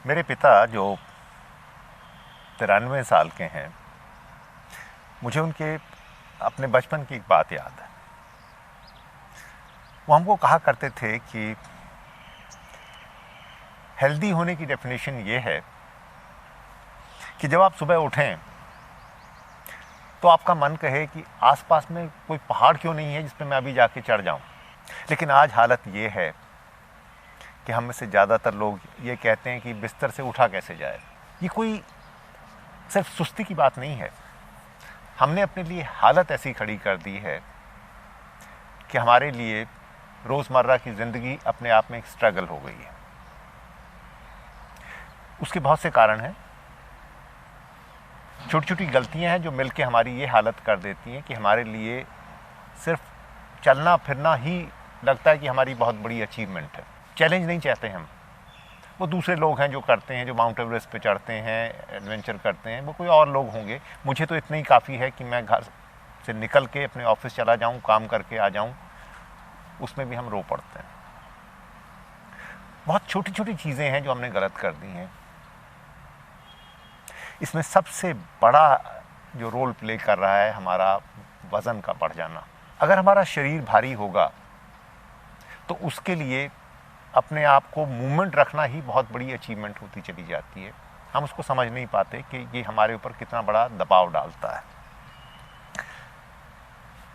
मेरे पिता जो 93 साल के हैं, मुझे उनके अपने बचपन की एक बात याद है। वो हमको कहा करते थे कि हेल्दी होने की डेफिनेशन ये है कि जब आप सुबह उठें तो आपका मन कहे कि आसपास में कोई पहाड़ क्यों नहीं है जिस पे मैं अभी जाके चढ़ जाऊं। लेकिन आज हालत ये है कि हम में से ज़्यादातर लोग ये कहते हैं कि बिस्तर से उठा कैसे जाए। ये कोई सिर्फ सुस्ती की बात नहीं है, हमने अपने लिए हालत ऐसी खड़ी कर दी है कि हमारे लिए रोज़मर्रा की ज़िंदगी अपने आप में एक स्ट्रगल हो गई है। उसके बहुत से कारण हैं, छोटी छोटी गलतियां हैं जो मिलके हमारी ये हालत कर देती हैं कि हमारे लिए सिर्फ चलना फिरना ही लगता है कि हमारी बहुत बड़ी अचीवमेंट है। चैलेंज नहीं चाहते हम। वो दूसरे लोग हैं जो करते हैं, जो माउंट एवरेस्ट पे चढ़ते हैं, एडवेंचर करते हैं, वो कोई और लोग होंगे। मुझे तो इतना ही काफ़ी है कि मैं घर से निकल के अपने ऑफिस चला जाऊं, काम करके आ जाऊं। उसमें भी हम रो पड़ते हैं। बहुत छोटी छोटी चीज़ें हैं जो हमने गलत कर दी हैं। इसमें सबसे बड़ा जो रोल प्ले कर रहा है हमारा वज़न का बढ़ जाना। अगर हमारा शरीर भारी होगा तो उसके लिए अपने आप को मूवमेंट रखना ही बहुत बड़ी अचीवमेंट होती चली जाती है। हम उसको समझ नहीं पाते कि ये हमारे ऊपर कितना बड़ा दबाव डालता है।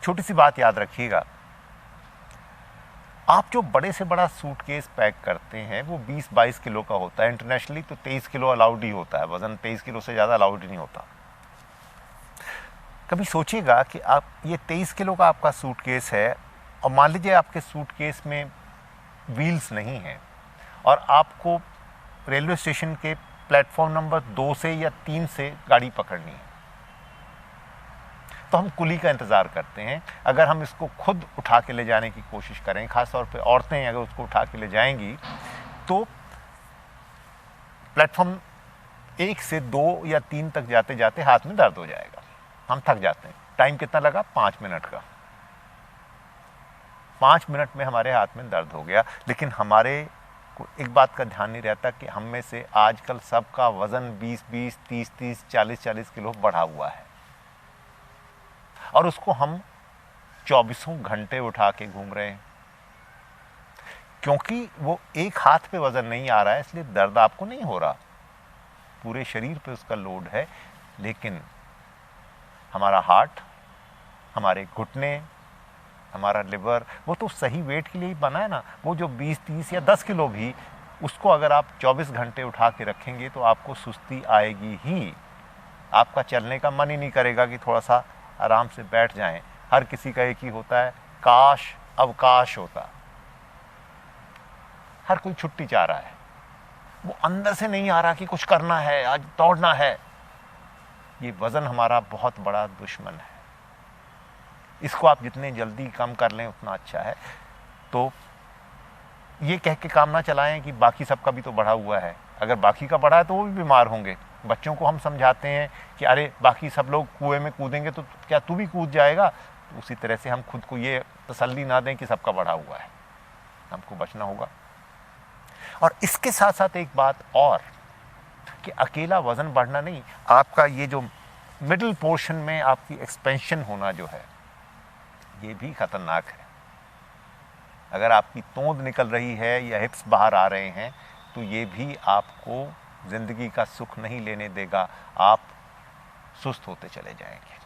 छोटी सी बात याद रखिएगा, आप जो बड़े से बड़ा सूटकेस पैक करते हैं वो 20-22 किलो का होता है। इंटरनेशनली तो 23 किलो अलाउड ही होता है। वज़न 23 किलो से ज़्यादा अलाउड ही नहीं होता। कभी सोचिएगा कि आप ये 23 किलो का आपका सूटकेस है और मान लीजिए आपके सूटकेस में व्हील्स नहीं हैं और आपको रेलवे स्टेशन के प्लेटफॉर्म नंबर 2 से या 3 से गाड़ी पकड़नी है, तो हम कुली का इंतज़ार करते हैं। अगर हम इसको खुद उठा के ले जाने की कोशिश करें, ख़ासतौर पे औरतें अगर उसको उठा के ले जाएंगी, तो प्लेटफॉर्म 1 से 2 या 3 तक जाते जाते हाथ में दर्द हो जाएगा, हम थक जाते हैं। टाइम कितना लगा? 5 मिनट का। 5 मिनट में हमारे हाथ में दर्द हो गया। लेकिन हमारे को एक बात का ध्यान नहीं रहता कि हम में से आजकल सबका वज़न 20-20, 30-30, 40-40 किलो बढ़ा हुआ है और उसको हम 24 घंटे उठा के घूम रहे हैं। क्योंकि वो एक हाथ पे वज़न नहीं आ रहा है, इसलिए दर्द आपको नहीं हो रहा, पूरे शरीर पे उसका लोड है। लेकिन हमारा हार्ट, हमारे घुटने, हमारा लिवर, वो तो सही वेट के लिए ही बना है ना। वो जो 20-30 या 10 किलो भी, उसको अगर आप 24 घंटे उठा के रखेंगे तो आपको सुस्ती आएगी ही। आपका चलने का मन ही नहीं करेगा कि थोड़ा सा आराम से बैठ जाएं। हर किसी का एक ही होता है, काश अवकाश होता। हर कोई छुट्टी चाह रहा है, वो अंदर से नहीं आ रहा कि कुछ करना है, आज दौड़ना है। ये वज़न हमारा बहुत बड़ा दुश्मन है। इसको आप जितने जल्दी कम कर लें उतना अच्छा है। तो ये कह के काम ना चलाएं कि बाकी सबका भी तो बढ़ा हुआ है। अगर बाकी का बढ़ा है तो वो भी बीमार होंगे। बच्चों को हम समझाते हैं कि अरे बाकी सब लोग कुएं में कूदेंगे तो क्या तू भी कूद जाएगा। तो उसी तरह से हम खुद को ये तसल्ली ना दें कि सबका बढ़ा हुआ है, हमको बचना होगा। और इसके साथ साथ एक बात और कि अकेला वज़न बढ़ना नहीं, आपका ये जो मिडिल पोर्शन में आपकी एक्सपेंशन होना जो है, ये भी खतरनाक है। अगर आपकी तोंद निकल रही है या हिप्स बाहर आ रहे हैं तो ये भी आपको ज़िंदगी का सुख नहीं लेने देगा। आप सुस्त होते चले जाएंगे।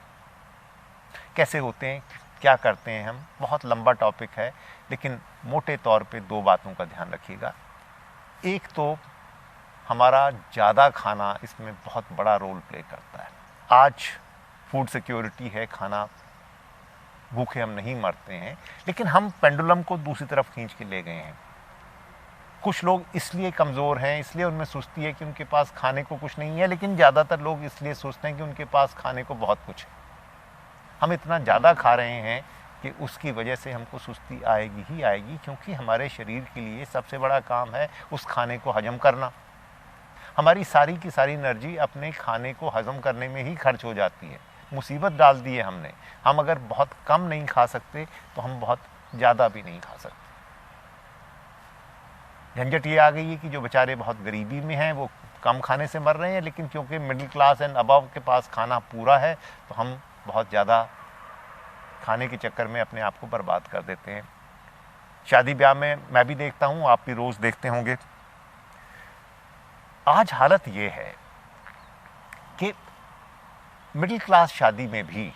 कैसे होते हैं, क्या करते हैं हम, बहुत लंबा टॉपिक है, लेकिन मोटे तौर पे 2 बातों का ध्यान रखिएगा। एक तो हमारा ज़्यादा खाना इसमें बहुत बड़ा रोल प्ले करता है। आज फूड सिक्योरिटी है, खाना भूखे हम नहीं मरते हैं, लेकिन हम पेंडुलम को दूसरी तरफ खींच के ले गए हैं। कुछ लोग इसलिए कमज़ोर हैं, इसलिए उनमें सुस्ती है कि उनके पास खाने को कुछ नहीं है, लेकिन ज़्यादातर लोग इसलिए सुस्त हैं कि उनके पास खाने को बहुत कुछ है। हम इतना ज़्यादा खा रहे हैं कि उसकी वजह से हमको सुस्ती आएगी ही आएगी, क्योंकि हमारे शरीर के लिए सबसे बड़ा काम है उस खाने को हजम करना। हमारी सारी की सारी एनर्जी अपने खाने को हजम करने में ही खर्च हो जाती है। मुसीबत डाल दी है हमने। हम अगर बहुत कम नहीं खा सकते तो हम बहुत ज़्यादा भी नहीं खा सकते। झंझट ये आ गई है कि जो बेचारे बहुत गरीबी में हैं वो कम खाने से मर रहे हैं, लेकिन क्योंकि मिडिल क्लास एंड अबव के पास खाना पूरा है तो हम बहुत ज़्यादा खाने के चक्कर में अपने आप को बर्बाद कर देते हैं। शादी ब्याह में मैं भी देखता हूँ, आप भी रोज़ देखते होंगे। आज हालत ये है कि मिडिल क्लास शादी में भी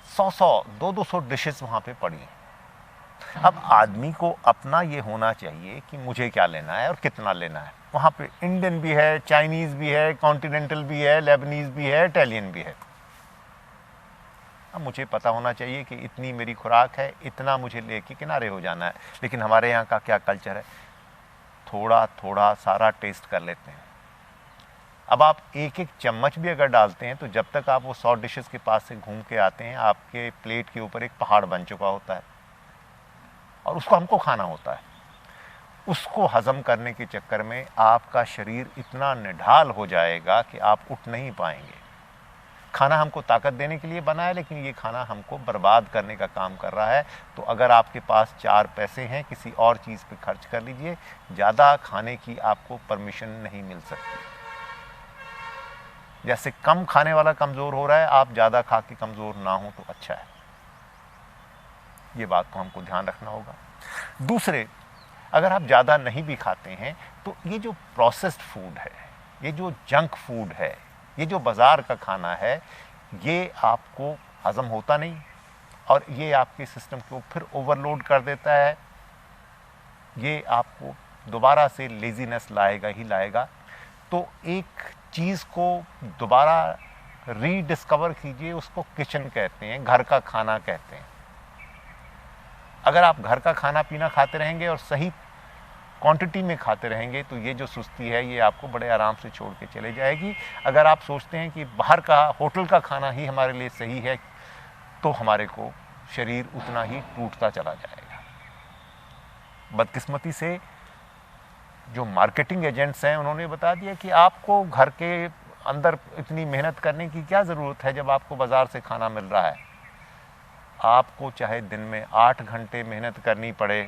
100-100, 200-200 डिशेस वहाँ पे पड़ी हैं। अब आदमी को अपना ये होना चाहिए कि मुझे क्या लेना है और कितना लेना है। वहाँ पे इंडियन भी है, चाइनीज़ भी है, कॉन्टिनेंटल भी है, लेबनीज़ भी है, इटालियन भी है। अब मुझे पता होना चाहिए कि इतनी मेरी खुराक है, इतना मुझे लेके किनारे हो जाना है। लेकिन हमारे यहाँ का क्या कल्चर है, थोड़ा थोड़ा सारा टेस्ट कर लेते हैं। अब आप एक एक चम्मच भी अगर डालते हैं तो जब तक आप वो 100 डिशेस के पास से घूम के आते हैं, आपके प्लेट के ऊपर एक पहाड़ बन चुका होता है और उसको हमको खाना होता है। उसको हजम करने के चक्कर में आपका शरीर इतना निढाल हो जाएगा कि आप उठ नहीं पाएंगे। खाना हमको ताकत देने के लिए बना है, लेकिन ये खाना हमको बर्बाद करने का काम कर रहा है। तो अगर आपके पास 4 पैसे हैं, किसी और चीज़ पे खर्च कर लीजिए। ज़्यादा खाने की आपको परमिशन नहीं मिल सकती। जैसे कम खाने वाला कमज़ोर हो रहा है, आप ज़्यादा खा के कमज़ोर ना हो तो अच्छा है। ये बात को हमको ध्यान रखना होगा। दूसरे, अगर आप ज़्यादा नहीं भी खाते हैं तो ये जो प्रोसेस्ड फूड है, ये जो जंक फूड है, ये जो बाज़ार का खाना है, ये आपको हज़म होता नहीं और ये आपके सिस्टम को फिर ओवरलोड कर देता है। ये आपको दोबारा से लेज़ीनेस लाएगा ही लाएगा। तो एक चीज़ को दोबारा रीडिस्कवर कीजिए, उसको किचन कहते हैं, घर का खाना कहते हैं। अगर आप घर का खाना पीना खाते रहेंगे और सही क्वांटिटी में खाते रहेंगे तो ये जो सुस्ती है ये आपको बड़े आराम से छोड़ के चले जाएगी। अगर आप सोचते हैं कि बाहर का होटल का खाना ही हमारे लिए सही है तो हमारे को शरीर उतना ही टूटता चला जाएगा। बदकिस्मती से जो मार्केटिंग एजेंट्स हैं उन्होंने बता दिया कि आपको घर के अंदर इतनी मेहनत करने की क्या ज़रूरत है जब आपको बाज़ार से खाना मिल रहा है। आपको चाहे दिन में 8 घंटे मेहनत करनी पड़े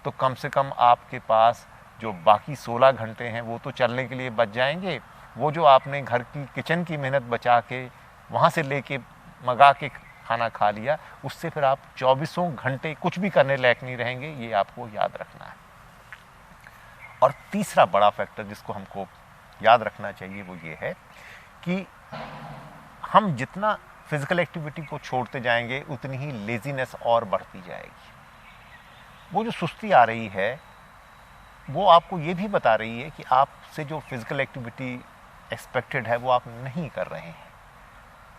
तो कम से कम आपके पास जो बाकी 16 घंटे हैं वो तो चलने के लिए बच जाएंगे। वो जो आपने घर की किचन की मेहनत बचा के वहाँ से लेके मंगा के खाना खा लिया, उससे फिर आप 24 घंटे कुछ भी करने लायक नहीं रहेंगे। ये आपको याद रखना है। और तीसरा बड़ा फैक्टर जिसको हमको याद रखना चाहिए वो ये है कि हम जितना फिजिकल एक्टिविटी को छोड़ते जाएंगे उतनी ही लेजीनेस और बढ़ती जाएगी। वो जो सुस्ती आ रही है वो आपको ये भी बता रही है कि आपसे जो फिजिकल एक्टिविटी एक्सपेक्टेड है वो आप नहीं कर रहे हैं।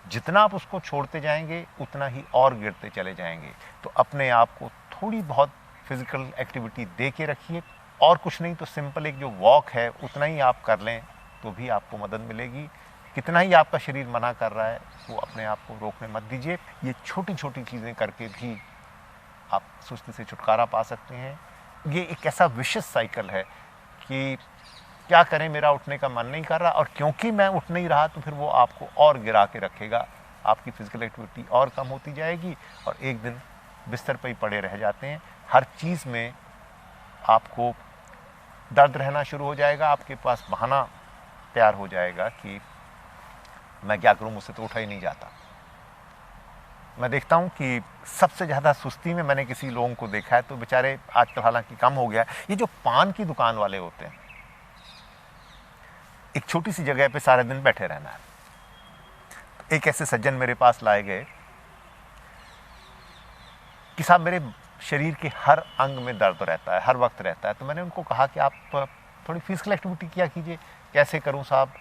जितना आप उसको छोड़ते जाएंगे उतना ही और गिरते चले जाएंगे। तो अपने आप को थोड़ी बहुत फिजिकल एक्टिविटी दे के रखिए, और कुछ नहीं तो सिंपल एक जो वॉक है उतना ही आप कर लें तो भी आपको मदद मिलेगी। कितना ही आपका शरीर मना कर रहा है वो अपने आप को रोकने मत दीजिए। ये छोटी छोटी चीज़ें करके भी आप सुस्ती से छुटकारा पा सकते हैं। ये एक ऐसा विशेष साइकिल है कि क्या करें, मेरा उठने का मन नहीं कर रहा और क्योंकि मैं उठ नहीं रहा तो फिर वो आपको और गिरा के रखेगा। आपकी फिजिकल एक्टिविटी और कम होती जाएगी और एक दिन बिस्तर पर ही पड़े रह जाते हैं। हर चीज़ में आपको दर्द रहना शुरू हो जाएगा। आपके पास बहाना तैयार हो जाएगा कि मैं क्या करूं, मुझसे तो उठा ही नहीं जाता। मैं देखता हूं कि सबसे ज़्यादा सुस्ती में मैंने किसी लोगों को देखा है तो बेचारे आजकल हालांकि कम हो गया, ये जो पान की दुकान वाले होते हैं। एक छोटी सी जगह पे सारे दिन बैठे रहना है। एक ऐसे सज्जन मेरे पास लाए गए कि साहब मेरे शरीर के हर अंग में दर्द रहता है, हर वक्त रहता है। तो मैंने उनको कहा कि आप थोड़ी फिजिकल एक्टिविटी किया कीजिए। कैसे करूं साहब,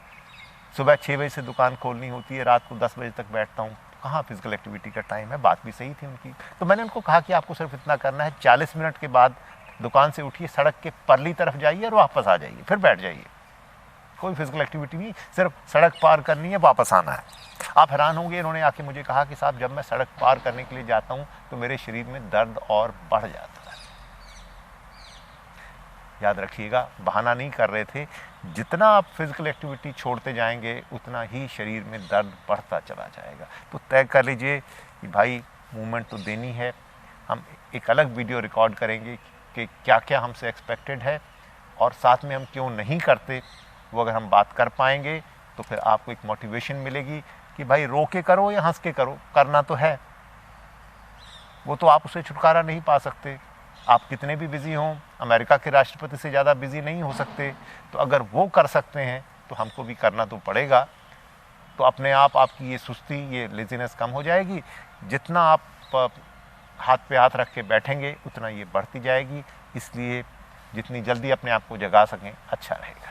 सुबह 6 बजे से दुकान खोलनी होती है, रात को 10 बजे तक बैठता हूं, कहाँ फिजिकल एक्टिविटी का टाइम है। बात भी सही थी उनकी। तो मैंने उनको कहा कि आपको सिर्फ इतना करना है, 40 मिनट के बाद दुकान से उठिए, सड़क के परली तरफ जाइए और वापस आ जाइए, फिर बैठ जाइए। कोई फिजिकल एक्टिविटी नहीं, सिर्फ सड़क पार करनी है, वापस आना है। आप हैरान होंगे, इन्होंने आके मुझे कहा कि साहब जब मैं सड़क पार करने के लिए जाता हूं तो मेरे शरीर में दर्द और बढ़ जाता है। याद रखिएगा, बहाना नहीं कर रहे थे। जितना आप फिजिकल एक्टिविटी छोड़ते जाएंगे उतना ही शरीर में दर्द बढ़ता चला जाएगा। तो तय कर लीजिए कि भाई मूवमेंट तो देनी है। हम एक अलग वीडियो रिकॉर्ड करेंगे कि क्या क्या हमसे एक्सपेक्टेड है और साथ में हम क्यों नहीं करते, वो अगर हम बात कर पाएंगे तो फिर आपको एक मोटिवेशन मिलेगी कि भाई रो के करो या हंस के करो, करना तो है। वो तो आप उससे छुटकारा नहीं पा सकते, आप कितने भी बिजी हों, अमेरिका के राष्ट्रपति से ज़्यादा बिजी नहीं हो सकते। तो अगर वो कर सकते हैं तो हमको भी करना तो पड़ेगा। तो अपने आप आपकी ये सुस्ती, ये लेजीनेस कम हो जाएगी। जितना आप हाथ पे हाथ रख के बैठेंगे उतना ये बढ़ती जाएगी। इसलिए जितनी जल्दी अपने आप को जगा सकें अच्छा रहेगा।